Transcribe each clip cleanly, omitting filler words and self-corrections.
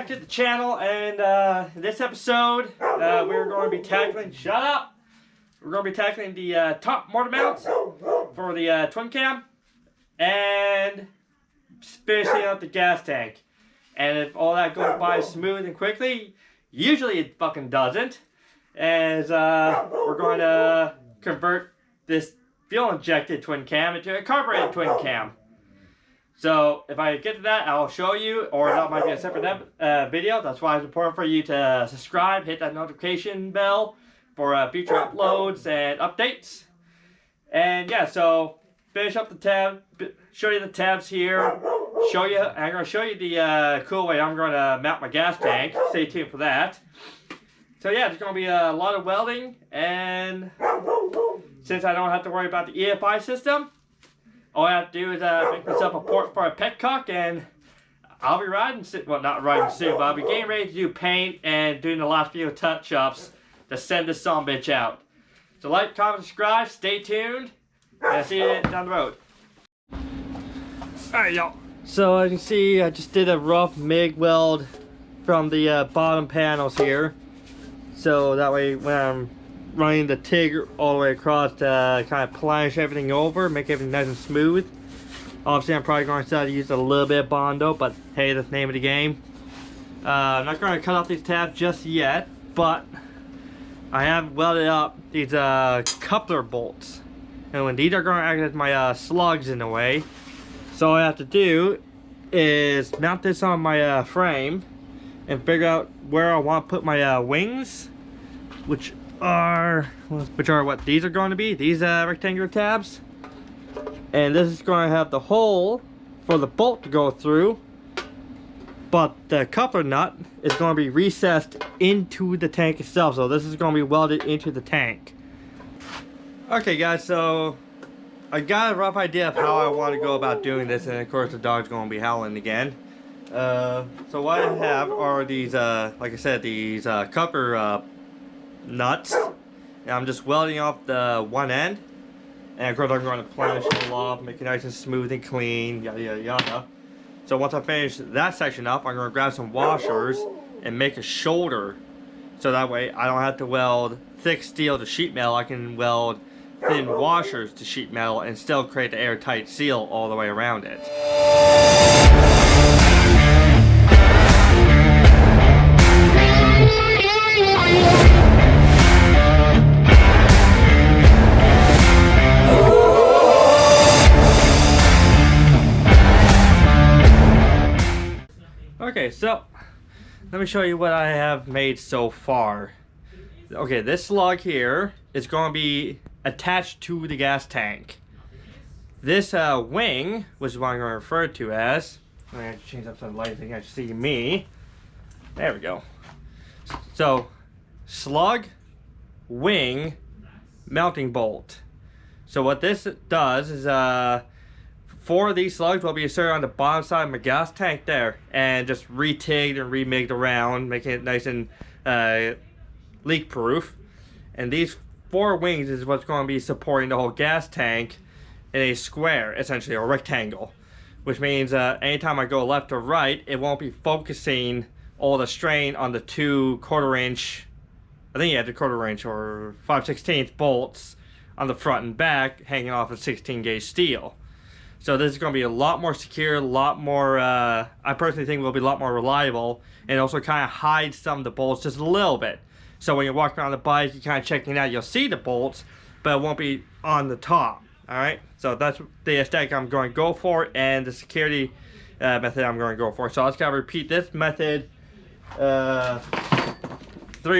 back to the channel, and in this episode, we're going to be tackling, we're going to be tackling the top mortar mounts for the twin cam, and finishing up the gas tank. And if all that goes by smooth and quickly, usually it fucking doesn't, as we're going to convert this fuel-injected twin cam into a carbureted twin cam. So if I get to that, I'll show you, or that might be a separate video. That's why it's important for you to subscribe, hit that notification bell for future uploads and updates. And yeah, so finish up the tab, show you the tabs here, I'm going to show you the cool way I'm going to mount my gas tank. Stay tuned for that. So yeah, there's going to be a lot of welding, and since I don't have to worry about the EFI system, all I have to do is make myself a port for a petcock, and I'll be riding soon. Well, not riding soon, but I'll be getting ready to do paint and doing the last few touch-ups to send this sumbitch out. So like, comment, subscribe, stay tuned, and I'll see you down the road. Alright, y'all. So as you can see, I just did a rough MIG weld from the bottom panels here. So that way when I'm running the TIG all the way across to kind of planish everything over, make everything nice and smooth. Obviously I'm probably going to start to use a little bit of Bondo, but hey, that's the name of the game. I'm not going to cut off these tabs just yet, but I have welded up these coupler bolts. And when these are going to act as my slugs in a way, so all I have to do is mount this on my frame and figure out where I want to put my wings, which are what these are going to be, these rectangular tabs. And this is going to have the hole for the bolt to go through, but the coupler nut is going to be recessed into the tank itself, so this is going to be welded into the tank. Okay guys, so I got a rough idea of how I want to go about doing this, and of course the dog's going to be howling again. So what I have are these like I said, these coupler nuts, and I'm just welding off the one end, and of course I'm going to planish it off, make it nice and smooth and clean, yada yada yada. So once I finish that section up, I'm going to grab some washers and make a shoulder, so that way I don't have to weld thick steel to sheet metal. I can weld thin washers to sheet metal and still create the airtight seal all the way around it. Okay, so let me show you what I have made so far. Okay, this slug here is going to be attached to the gas tank. This wing, which is what I'm going to refer to as, I'm going to change up some light so you can see me. There we go. So, slug, wing, mounting bolt. So what this does is, 4 of these slugs will be inserted on the bottom side of my gas tank there, and just re-tigged and re-migged around, making it nice and leak proof. And these 4 wings is what's going to be supporting the whole gas tank in a square, essentially, or rectangle. Which means anytime I go left or right, it won't be focusing all the strain on the 2 1/4-inch, I think yeah, the 1/4-inch or 5/16 bolts on the front and back, hanging off of 16 gauge steel. So this is going to be a lot more secure, a lot more, I personally think will be a lot more reliable, and also kind of hide some of the bolts just a little bit. So when you're walking around the bike, you're kind of checking it out, you'll see the bolts, but it won't be on the top. Alright, so that's the aesthetic I'm going to go for, and the security method I'm going to go for. So I just got to repeat this method 3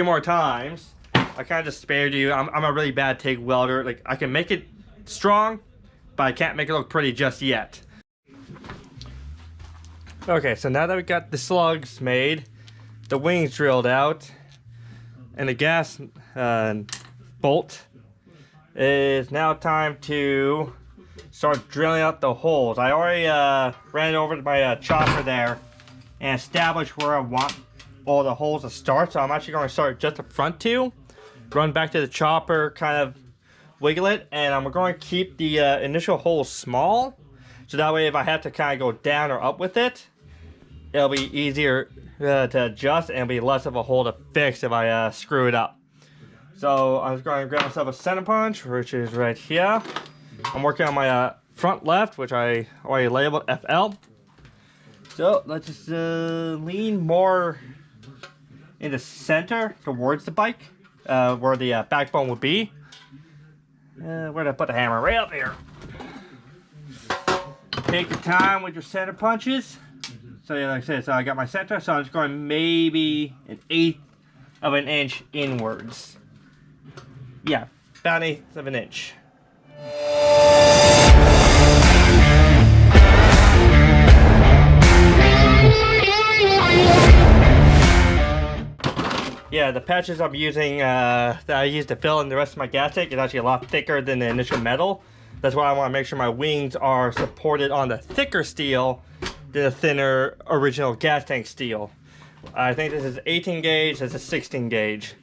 more times. I kind of just spared you. I'm a really bad TIG welder. Like, I can make it strong, but I can't make it look pretty just yet. Okay, so now that we got the slugs made, the wings drilled out, and the gas bolt, is now time to start drilling out the holes. I already ran over to my chopper there and established where I want all the holes to start. So I'm actually going to start just the front 2, run back to the chopper, kind of wiggle it, and I'm going to keep the initial holes small, so that way if I have to kind of go down or up with it, it'll be easier to adjust, and it'll be less of a hole to fix if I screw it up. So I'm just going to grab myself a center punch, which is right here. I'm working on my front left, which I already labeled FL. So let's just lean more in the center towards the bike, where the backbone would be. Where did I put the hammer? Right up here. Take your time with your center punches. So yeah, like I said, so I got my center, so I'm just going maybe 1/8 of an inch inwards. Yeah, about 1/8 of an inch. Yeah, the patches I'm using, that I use to fill in the rest of my gas tank is actually a lot thicker than the initial metal. That's why I want to make sure my wings are supported on the thicker steel than the thinner original gas tank steel. I think this is 18 gauge, this is 16 gauge.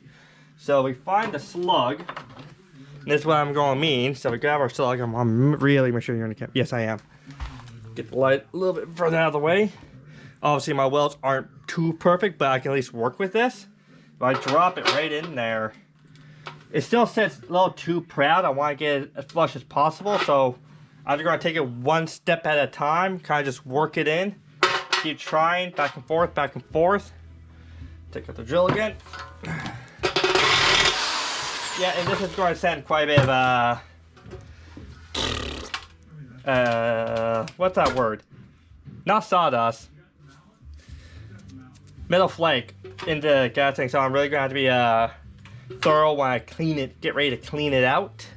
So we find the slug. This is what I'm going to mean. So we grab our slug. I'm really making sure you're in the camera. Yes, I am. Get the light a little bit further out of the way. Obviously, my welds aren't too perfect, but I can at least work with this. If I drop it right in there, it still sits a little too proud. I want to get it as flush as possible, so I'm just going to take it one step at a time, kind of just work it in. Keep trying, back and forth, back and forth. Take out the drill again. Yeah, and this is going to send quite a bit of, what's that word? Not sawdust. Metal flake into the gas tank, so I'm really going to have to be thorough when I clean it, get ready to clean it out.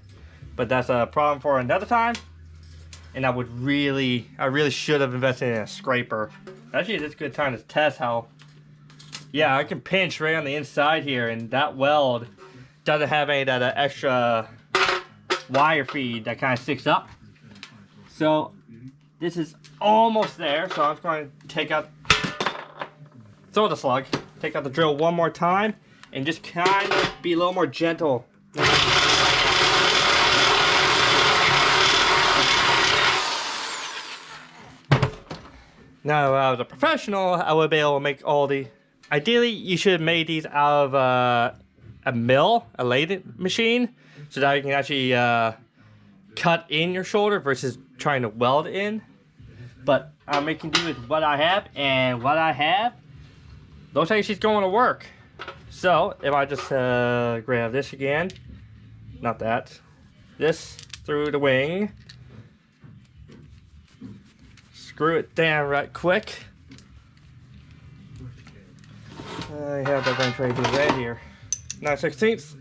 But that's a problem for another time. And I really should have invested in a scraper. Actually, this is a good time to test how, yeah, I can pinch right on the inside here, and that weld doesn't have any of that extra wire feed that kind of sticks up. So this is almost there, so I'm just going to take out, throw the slug, take out the drill one more time, and just kind of be a little more gentle. Now, if I was a professional, I would be able to make all the... Ideally, you should have made these out of a mill, a lathe machine, so that you can actually cut in your shoulder versus trying to weld in. But I'm making do with what I have, and what I have looks like she's going to work. So if I just grab this again, not that, this through the wing, screw it down right quick. I have that wrench ready to do right here. 9/16.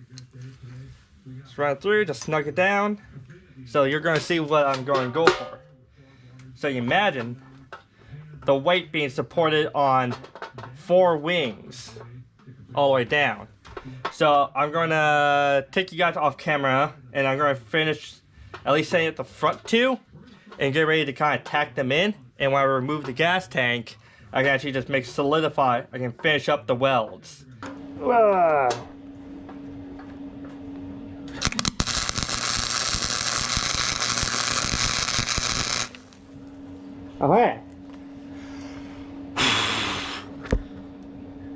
Just run it through, just snug it down. So you're going to see what I'm going to go for. So you imagine the weight being supported on 4 wings all the way down. So I'm going to take you guys off camera, and I'm going to finish at least setting up the front 2 and get ready to kind of tack them in. And when I remove the gas tank, I can actually just make solidify. I can finish up the welds. Okay.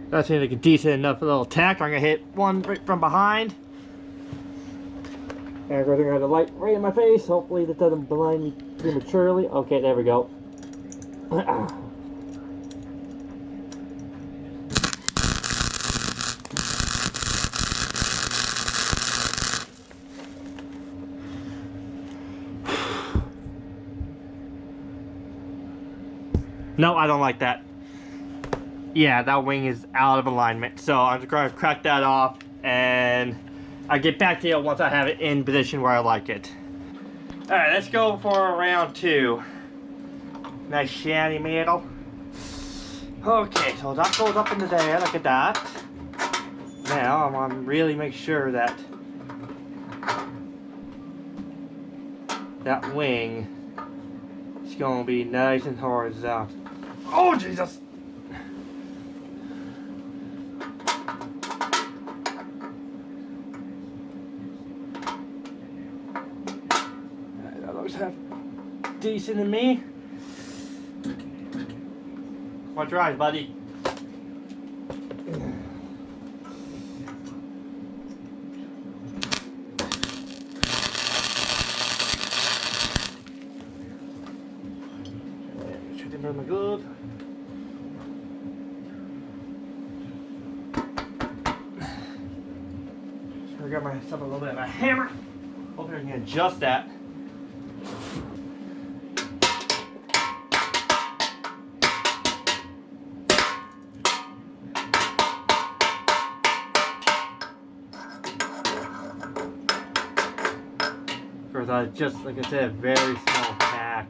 That seems like a decent enough little tack. I'm gonna hit one right from behind. And I'm gonna have the light right in my face. Hopefully that doesn't blind me prematurely. Okay, there we go. No, I don't like that. Yeah, that wing is out of alignment. So I'm just going to crack that off, and I'll get back to you once I have it in position where I like it. Alright, let's go for round 2. Nice shiny metal. Okay, so that goes up into there like that. Now I'm going to really make sure that that wing is going to be nice and horizontal. Oh, Jesus! Alright, that looks half decent to me. Watch your eyes, buddy. grab my glove. So I got myself a little bit of a hammer. Hopefully I can adjust that. Of course, just like I said, a very small tack.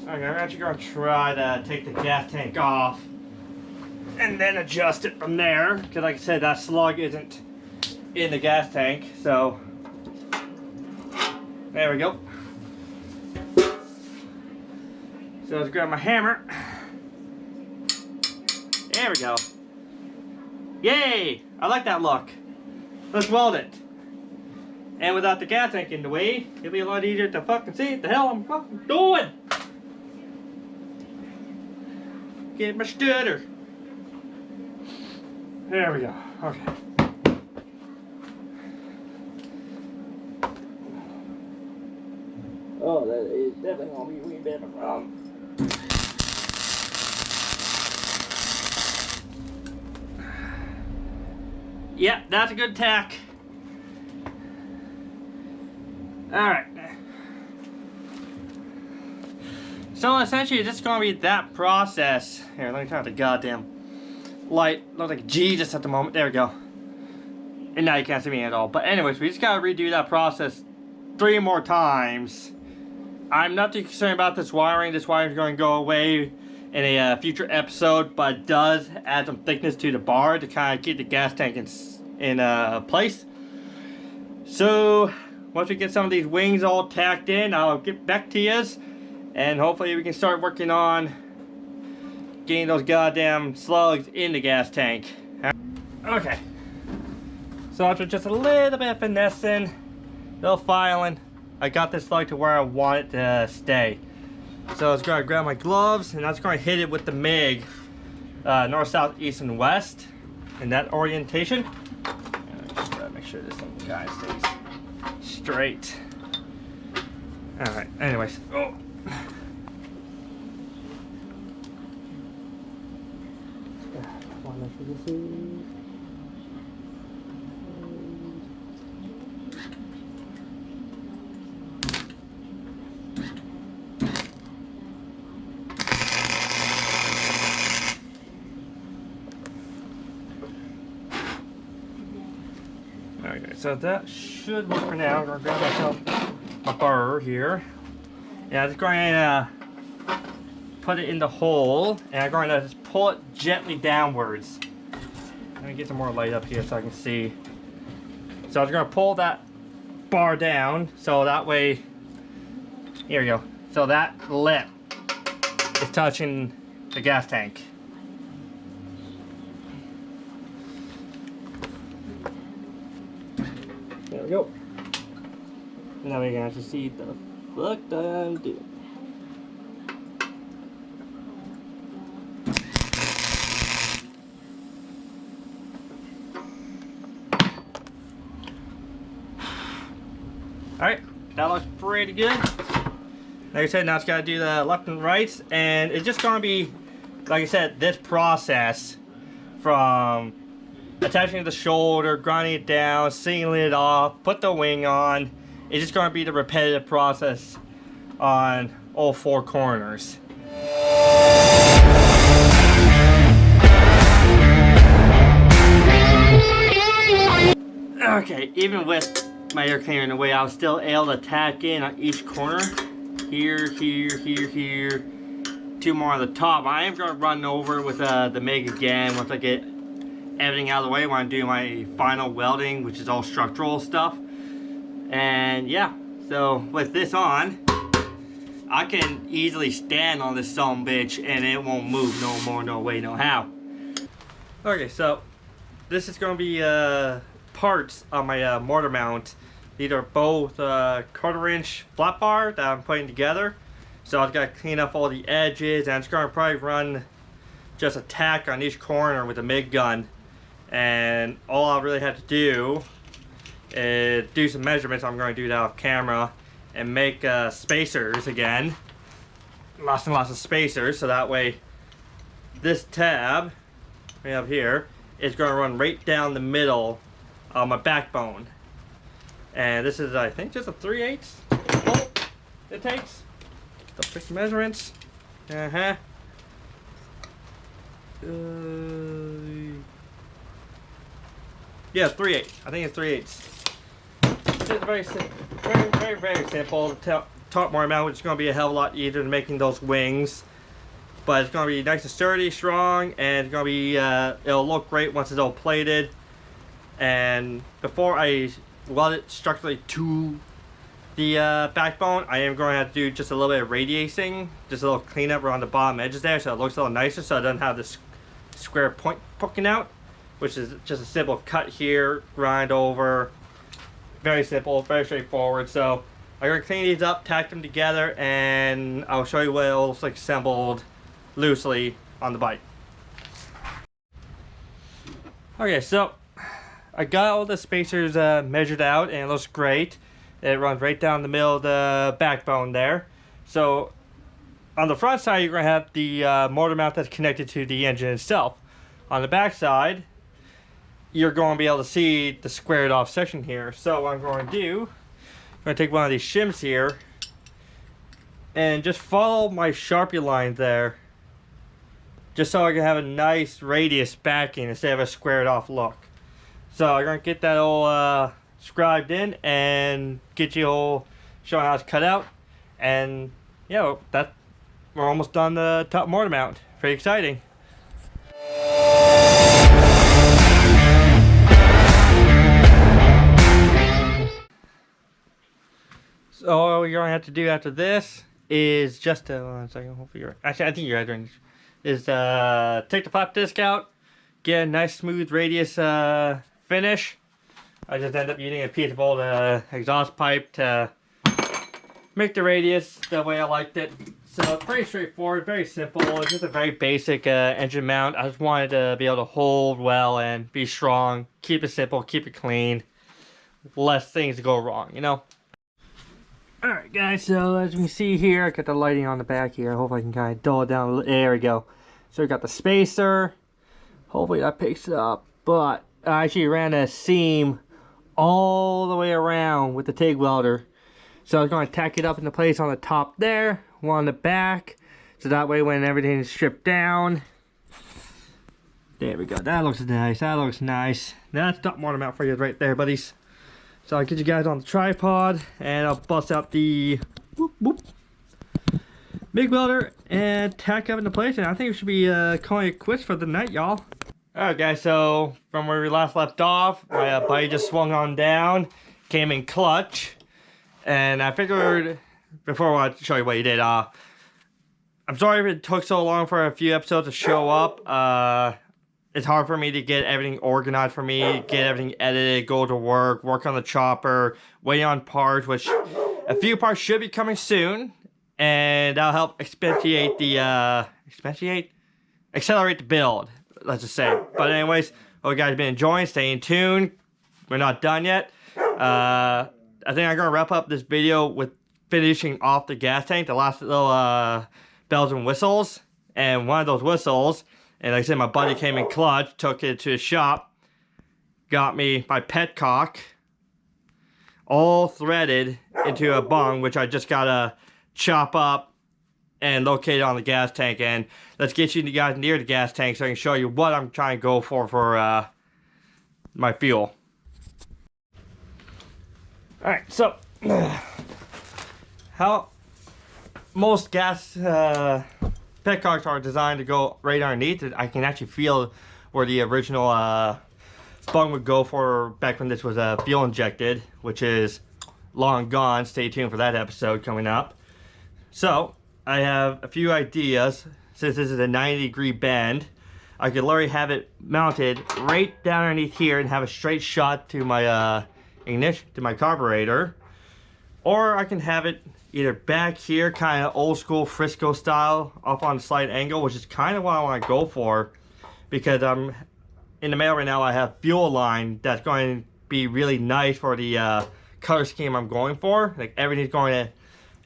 Okay, I'm actually going to try to take the gas tank off and then adjust it from there, because like I said, that slug isn't in the gas tank. So there we go. So let's grab my hammer. There we go. Yay! I like that look. Let's weld it. And without the gas tank in the way, it'll be a lot easier to fucking see what the hell I'm fucking doing. Get my stutter. There we go. Okay. Oh, that is definitely gonna be a wee bit of a problem. Yeah, that's a good tack. Alright. So essentially it's just gonna be that process. Here, let me turn off the goddamn light. Looks like Jesus at the moment. There we go. And now you can't see me at all. But anyways, we just gotta redo that process 3 more times. I'm not too concerned about this wiring. This wiring is going to go away in a future episode, but it does add some thickness to the bar to kind of keep the gas tank in place. So once we get some of these wings all tacked in, I'll get back to you, and hopefully we can start working on getting those goddamn slugs in the gas tank. Okay, so after just a little bit of finessing, little filing, I got this slug to where I want it to stay. So I was going to grab my gloves, and I was going to hit it with the MIG, north, south, east, and west, in that orientation. Just gotta make sure this thing guy stays straight. Alright, anyways. Oh. Okay, so that should work for now. I'm going to grab myself my burr here. And I'm just going to put it in the hole. And I'm going to just pull it gently downwards. Let me get some more light up here so I can see. So I'm just going to pull that bar down. So that way, here we go. So that lip is touching the gas tank. There we go. Now we can actually see the fuck that I'm doing. Alright, that looks pretty good. Like I said, now it's got to do the left and right, and it's just going to be, like I said, this process from attaching to the shoulder, grinding it down, sealing it off, put the wing on. It's just going to be the repetitive process on all 4 corners. Okay, even with my air cleaner in the way, I was still able to tack in on each corner. Here, here, here, here. 2 more on the top. I am going to run over with the MIG again once I get everything out of the way when I do my final welding, which is all structural stuff. And yeah, so with this on, I can easily stand on this sumbitch and it won't move no more, no way, no how. Okay, so this is going to be parts on my mortar mount. These are both 1/4 inch flat bar that I'm putting together. So I've got to clean up all the edges, and I'm just going to probably run just a tack on each corner with a MIG gun. And all I really have to do do some measurements. I'm going to do that off camera and make spacers again. Lots and lots of spacers, so that way this tab we have here is going to run right down the middle of my backbone. And this is, I think, just a 3/8 bolt it takes. Don't fix the measurements. Yeah, 3/8. I think it's 3/8. It's very simple. The top more amount, which is going to be a hell of a lot easier than making those wings. But it's going to be nice and sturdy, strong, and it's going to be, it'll look great once it's all plated. And before I weld it structurally to the backbone, I am going to have to do just a little bit of radiating, just a little cleanup around the bottom edges there, so it looks a little nicer, so it doesn't have this square point poking out, which is just a simple cut here, grind over. Very simple, very straightforward. So I'm going to clean these up, tack them together, and I'll show you what it looks like assembled loosely on the bike. Okay, so I got all the spacers measured out, and it looks great. It runs right down the middle of the backbone there. So on the front side, you're going to have the motor mount that's connected to the engine itself. On the back side, you're going to be able to see the squared off section here. So what I'm going to do, I'm going to take one of these shims here and just follow my Sharpie line there, just so I can have a nice radius backing instead of a squared off look. So I'm going to get that all scribed in and get you all showing how it's cut out. And yeah, we're almost done the top motor mount. Pretty exciting. So all you're going to have to do after this is just one second, hopefully you're actually, I think you're right, is take the flap disc out, get a nice smooth radius finish. I just end up using a piece of old exhaust pipe to make the radius the way I liked it. So it's pretty straightforward, very simple. It's just a very basic engine mount. I just wanted to be able to hold well and be strong, keep it simple, keep it clean, less things to go wrong, you know. Alright guys, so as you can see here, I got the lighting on the back here. I hope I can kind of dull it down a little. There we go. So we got the spacer. Hopefully that picks it up. But I actually ran a seam all the way around with the TIG welder. So I was going to tack it up into place on the top there, one on the back. So that way when everything is stripped down. There we go. That looks nice. That looks nice. That's top motor mount for you right there, buddies. So I'll get you guys on the tripod and I'll bust out the MIG welder and tack up into place, and I think we should be calling it quits for the night, y'all. Alright guys, so from where we last left off, my buddy just swung on down, came in clutch, and I figured before I show you what he did, I'm sorry if it took so long for a few episodes to show up. It's hard for me to get everything organized for me, get everything edited, go to work on the chopper, wait on parts, which a few parts should be coming soon, and that'll help accelerate the build, let's just say. But anyways, hope you guys have been enjoying, staying tuned. We're not done yet. I think I'm gonna wrap up this video with finishing off the gas tank, the last little bells and whistles, and one of those whistles. And like I said, my buddy came in clutch, took it to his shop, got me my petcock all threaded into a bung, which I just gotta chop up and locate it on the gas tank. And let's get you guys near the gas tank so I can show you what I'm trying to go for my fuel. Alright, so how most gas petcocks are designed to go right underneath it. I can actually feel where the original bung would go for back when this was fuel injected, which is long gone. Stay tuned for that episode coming up. So I have a few ideas. Since this is a 90-degree bend, I could literally have it mounted right down underneath here and have a straight shot to my ignition, to my carburetor, or I can have it either back here, kind of old school Frisco style, up on a slight angle, which is kind of what I want to go for, because I'm in the mail right now. I have fuel line that's going be really nice for the color scheme I'm going for. Like everything's going to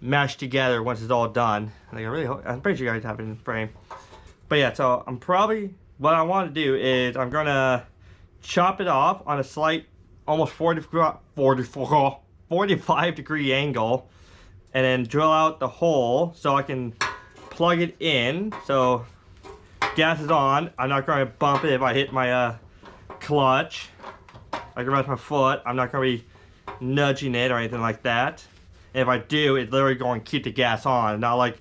mesh together once it's all done. Like I'm pretty sure you guys have it in frame. But yeah, so what I want to do is I'm gonna chop it off on a slight, almost 45 degree angle, and then drill out the hole so I can plug it in. So gas is on. I'm not going to bump it if I hit my clutch. I can rest my foot. I'm not going to be nudging it or anything like that. And if I do, it's literally going to keep the gas on. Not like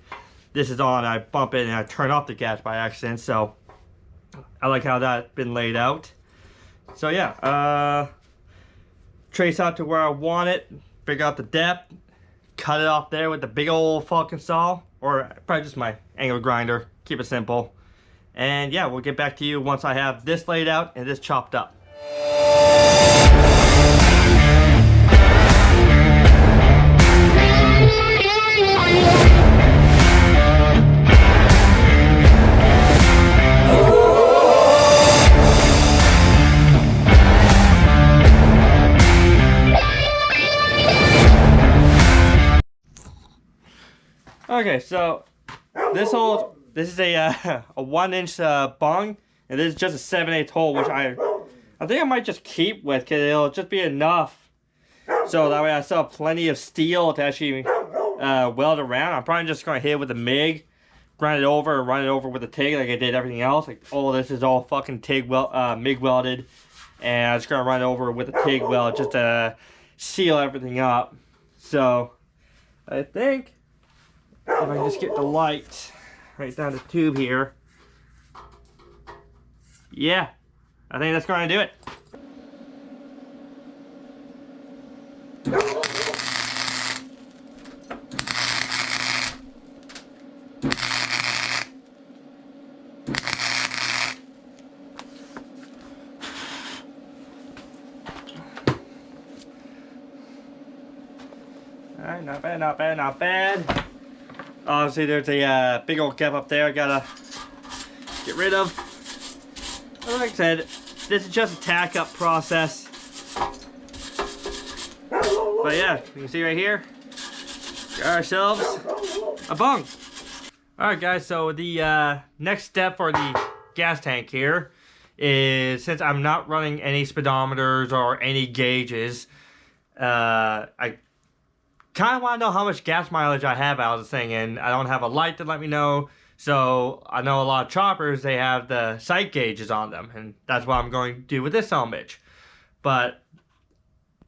this is on, I bump it and I turn off the gas by accident. So I like how that's been laid out. So yeah, trace out to where I want it, figure out the depth, cut it off there with the big old fucking saw, or probably just my angle grinder. Keep it simple. And yeah, we'll get back to you once I have this laid out and this chopped up. Okay, so this is a 1-inch bung, and this is just a 7/8 hole, which I think I might just keep with, because it'll just be enough. So that way I still have plenty of steel to actually weld around. I'm probably just going to hit it with a MIG, grind it over, and run it over with a TIG like I did everything else. Like all this is all fucking MIG welded, and I'm just going to run it over with a TIG weld just to seal everything up. So I think if I can just get the light right down the tube here. Yeah, I think that's going to do it. Alright, not bad, not bad, not bad. Obviously there's a big old gap up there I gotta get rid of. But like I said, this is just a tack up process. But yeah, you can see right here, got ourselves a bung. Alright guys, so the next step for the gas tank here is, since I'm not running any speedometers or any gauges, I kind of want to know how much gas mileage I have out of this thing, and I don't have a light to let me know. So I know a lot of choppers, they have the sight gauges on them, and that's what I'm going to do with this bitch. But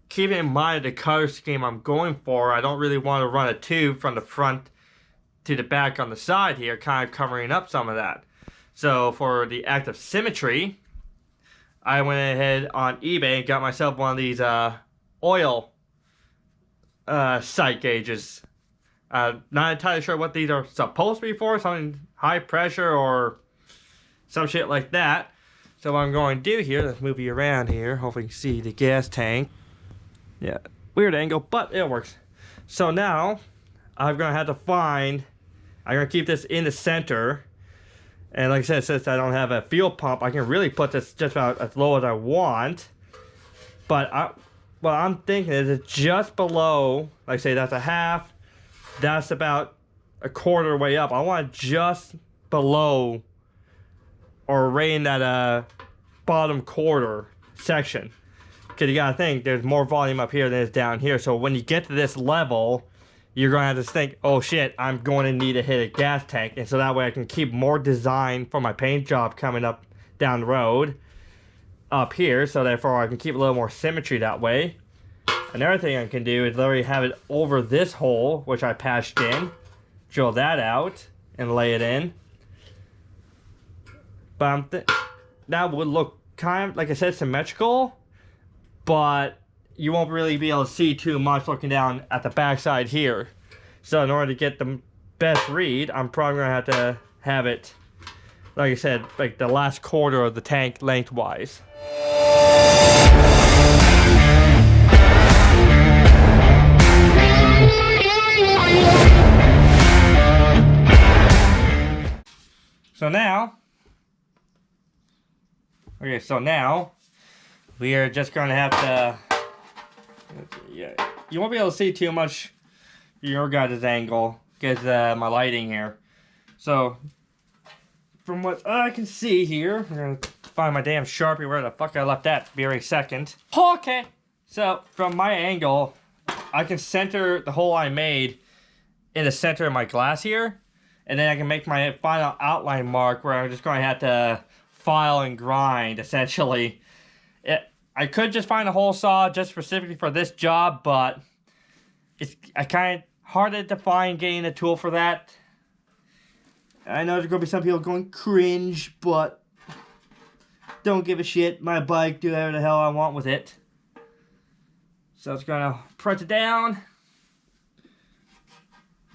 keeping in mind the color scheme I'm going for, I don't really want to run a tube from the front to the back on the side here, kind of covering up some of that. So for the active symmetry, I went ahead on eBay and got myself one of these oil sight gauges. Not entirely sure what these are supposed to be for, something high pressure or some shit like that. So what I'm going to do here, let's move you around here, hopefully you can see the gas tank. Yeah, weird angle, but it works. So now I'm going to have to I'm going to keep this in the center. And like I said, since I don't have a fuel pump, I can really put this just about as low as I want. But what I'm thinking is it's just below, like I say, that's a half. That's about a quarter way up. I want just below or right in that bottom quarter section. Because you gotta think, there's more volume up here than is down here. So when you get to this level, you're gonna have to think, oh shit, I'm going to need to hit a gas tank. And so that way I can keep more design for my paint job coming up down the road up here. So therefore I can keep a little more symmetry that way. Another thing I can do is literally have it over this hole, which I patched in, drill that out, and lay it in. But that would look kind of, like I said, symmetrical, but you won't really be able to see too much looking down at the backside here. So in order to get the best read, I'm probably going to have to have it, like I said, like the last quarter of the tank lengthwise. So now, we are just going to have to... Yeah, you won't be able to see too much your guys' angle because my lighting here. So, from what I can see here, I'm going to find my damn Sharpie where the fuck I left that. Be right second. Okay. So, from my angle, I can center the hole I made in the center of my glass here. And then I can make my final outline mark where I'm just going to have to file and grind, essentially. I could just find a hole saw just specifically for this job, but it's kind of hard to find getting a tool for that. I know there's going to be some people going cringe, but don't give a shit. My bike, do whatever the hell I want with it. So it's going to press it down.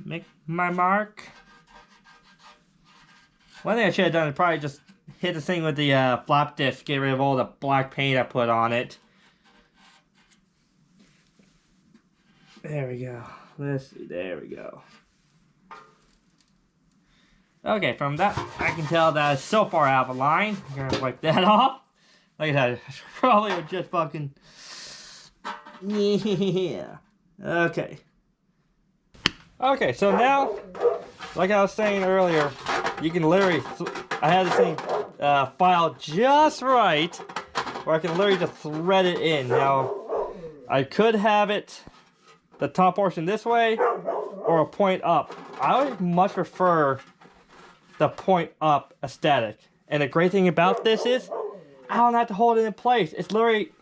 Make my mark. One thing I should have done is probably just hit this thing with the flap disc, get rid of all the black paint I put on it. There we go. Let's see, there we go. Okay, from that, I can tell that it's so far out of line. I'm gonna wipe that off. Like I said, I probably would just fucking... Yeah. Okay. Okay, so now, like I was saying earlier, you can literally... I had this thing filed just right, where I can literally just thread it in. Now, I could have it, the top portion this way, or a point up. I would much prefer the point up aesthetic. And the great thing about this is, I don't have to hold it in place. It's literally,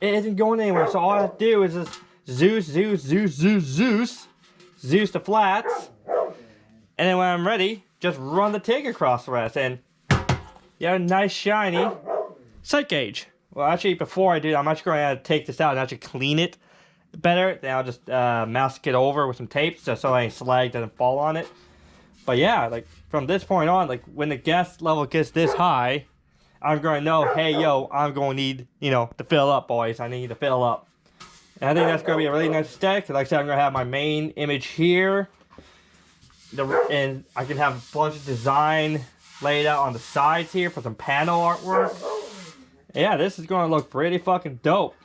it isn't going anywhere. So all I have to do is just Zeus the flats. And then when I'm ready, just run the TIG across the rest. And you have a nice shiny sight gauge. Well, actually, before I do that, I'm actually going to take this out and actually clean it better. Then I'll just mask it over with some tape so any slag doesn't fall on it. But yeah, like from this point on, like when the gas level gets this high, I'm going to know, hey, yo, I'm going to need, you know, to fill up, boys. I need to fill up. And I think that's going to be a really nice aesthetic. Like I said, I'm going to have my main image here. And I can have a bunch of design laid out on the sides here for some panel artwork. Yeah, this is going to look pretty fucking dope.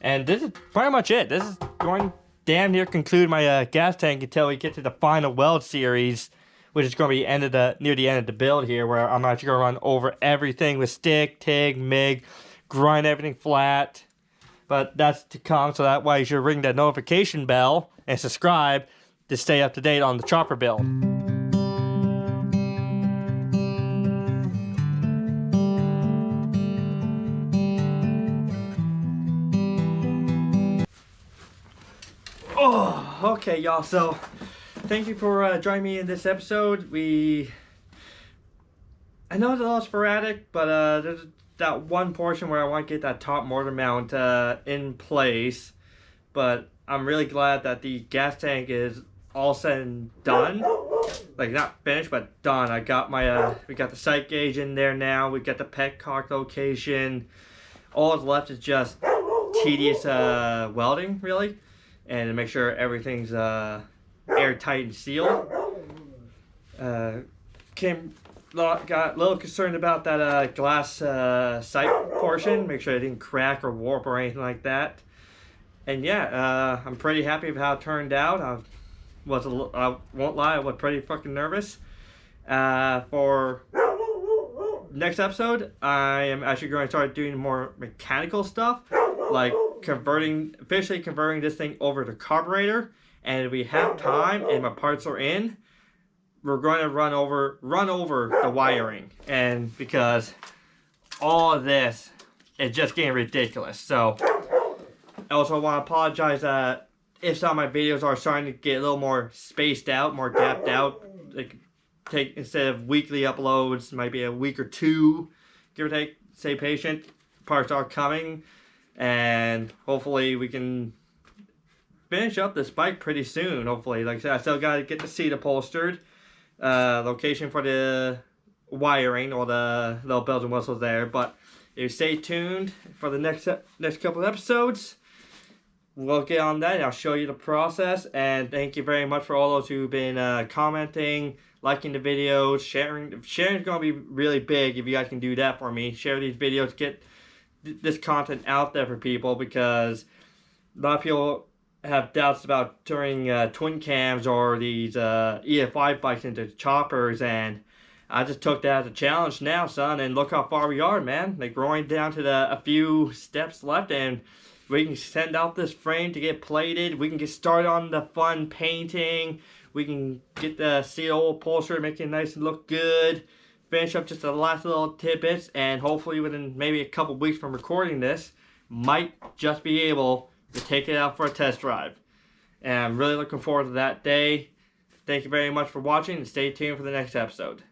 And this is pretty much it. This is going to damn near conclude my gas tank until we get to the final weld series, which is going to be near the end of the build here, where I'm actually going to run over everything with stick, TIG, MIG, grind everything flat. But that's to come, so that way you should ring that notification bell and subscribe to stay up to date on the chopper build. Oh, okay, y'all. So, thank you for joining me in this episode. I know it's a little sporadic, but there's that one portion where I want to get that top mortar mount in place. But I'm really glad that the gas tank is all said and done. Like, not finished, but done. I got my, we got the sight gauge in there now. We got the petcock location. All that's left is just tedious welding, really. And to make sure everything's airtight and sealed. Got a little concerned about that glass sight portion. Make sure it didn't crack or warp or anything like that. And yeah, I'm pretty happy with how it turned out. I won't lie, I was pretty fucking nervous. For next episode, I am actually going to start doing more mechanical stuff, like officially converting this thing over to carburetor. And if we have time and my parts are in, we're going to run over the wiring. And because all of this is just getting ridiculous. So I also want to apologize if some of my videos are starting to get a little more spaced out, more gapped out. Like, instead of weekly uploads, might be a week or two, give or take. Stay patient. Parts are coming, and hopefully we can finish up this bike pretty soon. Hopefully, like I said, I still got to get the seat upholstered. Location for the wiring or the little bells and whistles there. But if you stay tuned for the next couple of episodes, we'll get on that. I'll show you the process. And thank you very much for all those who've been commenting, liking the videos, sharing. Sharing is going to be really big if you guys can do that for me. Share these videos, get this content out there for people, because a lot of people have doubts about turning twin cams or these EFI bikes into choppers, and I just took that as a challenge now, son, and look how far we are, man. Like, we're only down to a few steps left, and we can send out this frame to get plated. We can get started on the fun painting. We can get the seal upholstery, make it nice and look good. Finish up just the last little tidbits, and hopefully within maybe a couple weeks from recording this, might just be able to take it out for a test drive. And I'm really looking forward to that day. Thank you very much for watching, and stay tuned for the next episode.